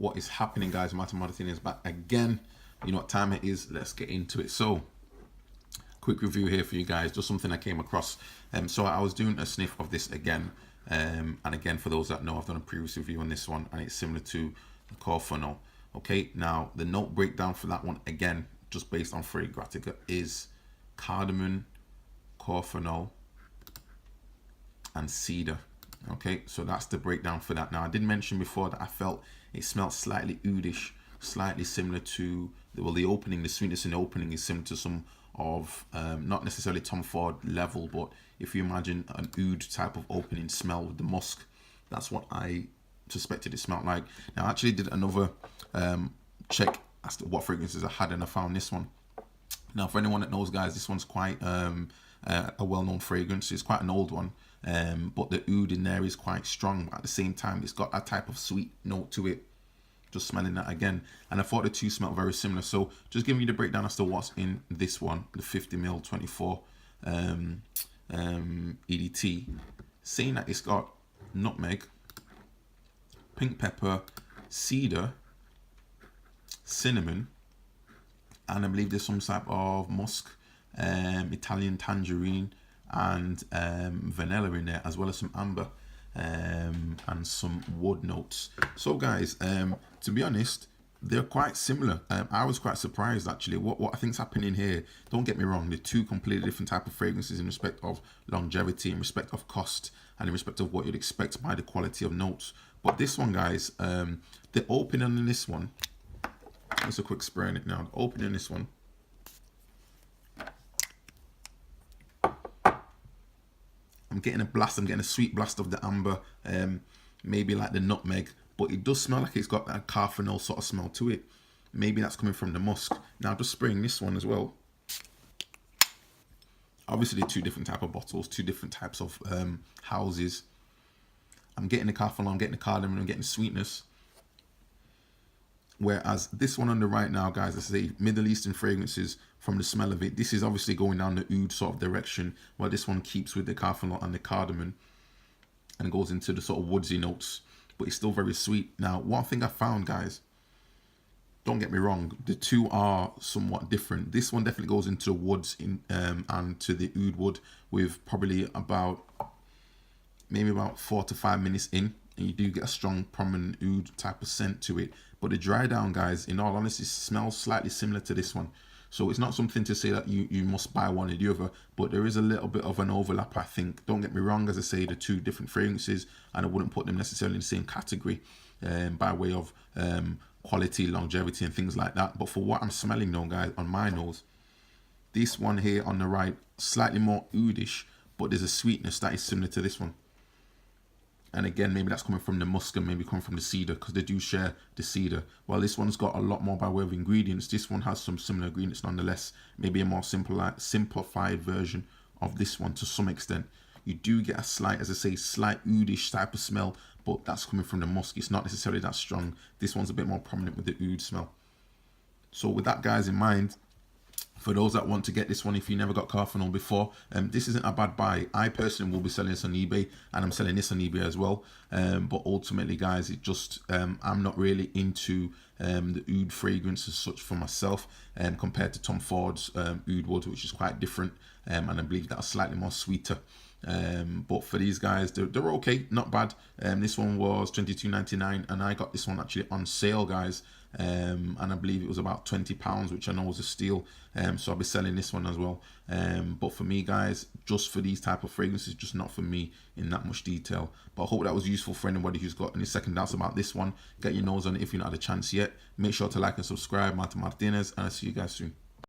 What is happening, guys? Martin Martinez back again. You know what time it is? Let's get into it. So, quick review here for you guys. Just something I came across. So I was doing a sniff of this again. And again, for those that know, I've done a previous review on this one, and it's similar to the core funnel. Okay, now the note breakdown for that one, again, just based on Free Gratica, is cardamom, core funnel, and cedar. Okay, so that's the breakdown for that. Now, I did mention before that I felt it smelled slightly oudish, slightly similar to, well, the opening, the sweetness in the opening is similar to some of, not necessarily Tom Ford level, but if you imagine an oud type of opening smell with the musk, that's what I suspected it smelled like. Now, I actually did another check as to what fragrances I had, and I found this one. Now, for anyone that knows, guys, this one's quite a well-known fragrance. It's quite an old one, but the oud in there is quite strong. At the same time, it's got that type of sweet note to it. Just smelling that again, and I thought the two smelled very similar. So just giving you the breakdown as to what's in this one, the 50ml 24 EDT, saying that it's got nutmeg, pink pepper, cedar, cinnamon, and I believe there's some type of musk, Italian tangerine, and vanilla in there, as well as some amber and some wood notes. So guys, to be honest, they're quite similar. I was quite surprised actually. What I think's happening here, don't get me wrong, they're two completely different type of fragrances in respect of longevity, in respect of cost, and in respect of what you'd expect by the quality of notes. But this one, guys, the opening on this one, just a quick spray on it now. The opening on this one, I'm getting a blast, I'm getting a sweet blast of the amber, maybe like the nutmeg, but it does smell like it's got that carfenol sort of smell to it. Maybe that's coming from the musk. Now, just spraying this one as well. Obviously, two different type of bottles, two different types of houses. I'm getting the carfenol, I'm getting the cardamom, I'm getting the sweetness. Whereas this one on the right now, guys, I say Middle Eastern fragrances, from the smell of it, this is obviously going down the oud sort of direction, while this one keeps with the carfenol and the cardamom and goes into the sort of woodsy notes, but it's still very sweet. Now, one thing I found, guys, don't get me wrong, the two are somewhat different. This one definitely goes into the woods and to the oud wood with probably maybe about 4 to 5 minutes in, and you do get a strong prominent oud type of scent to it. But the dry down, guys, in all honesty, smells slightly similar to this one. So it's not something to say that you must buy one or the other, but there is a little bit of an overlap, I think. Don't get me wrong, as I say, the two different fragrances, and I wouldn't put them necessarily in the same category by way of quality, longevity, and things like that. But for what I'm smelling though, guys, on my nose, this one here on the right, slightly more oudish, but there's a sweetness that is similar to this one. And again, maybe that's coming from the musk and maybe coming from the cedar, because they do share the cedar. While this one's got a lot more by way of ingredients, this one has some similar ingredients nonetheless. Maybe a more simplified version of this one to some extent. You do get a slight, as I say, slight oudish type of smell, but that's coming from the musk. It's not necessarily that strong. This one's a bit more prominent with the oud smell. So with that, guys, in mind, for those that want to get this one, if you never got carfenol before, this isn't a bad buy. I personally will be selling this on eBay, and I'm selling this on eBay as well. But ultimately, guys, it just I'm not really into the oud fragrance as such for myself, compared to Tom Ford's oud wood, which is quite different, and I believe that's slightly more sweeter. But for these guys, they're okay, not bad. This one was $22.99, and I got this one actually on sale, guys. And I believe it was about £20, which I know was a steal. So I'll be selling this one as well. But for me, guys, just for these type of fragrances, just not for me in that much detail. But I hope that was useful for anybody who's got any second doubts about this one. Get your nose on it if you've not had a chance yet. Make sure to like and subscribe. Martin Martinez, and I'll see you guys soon.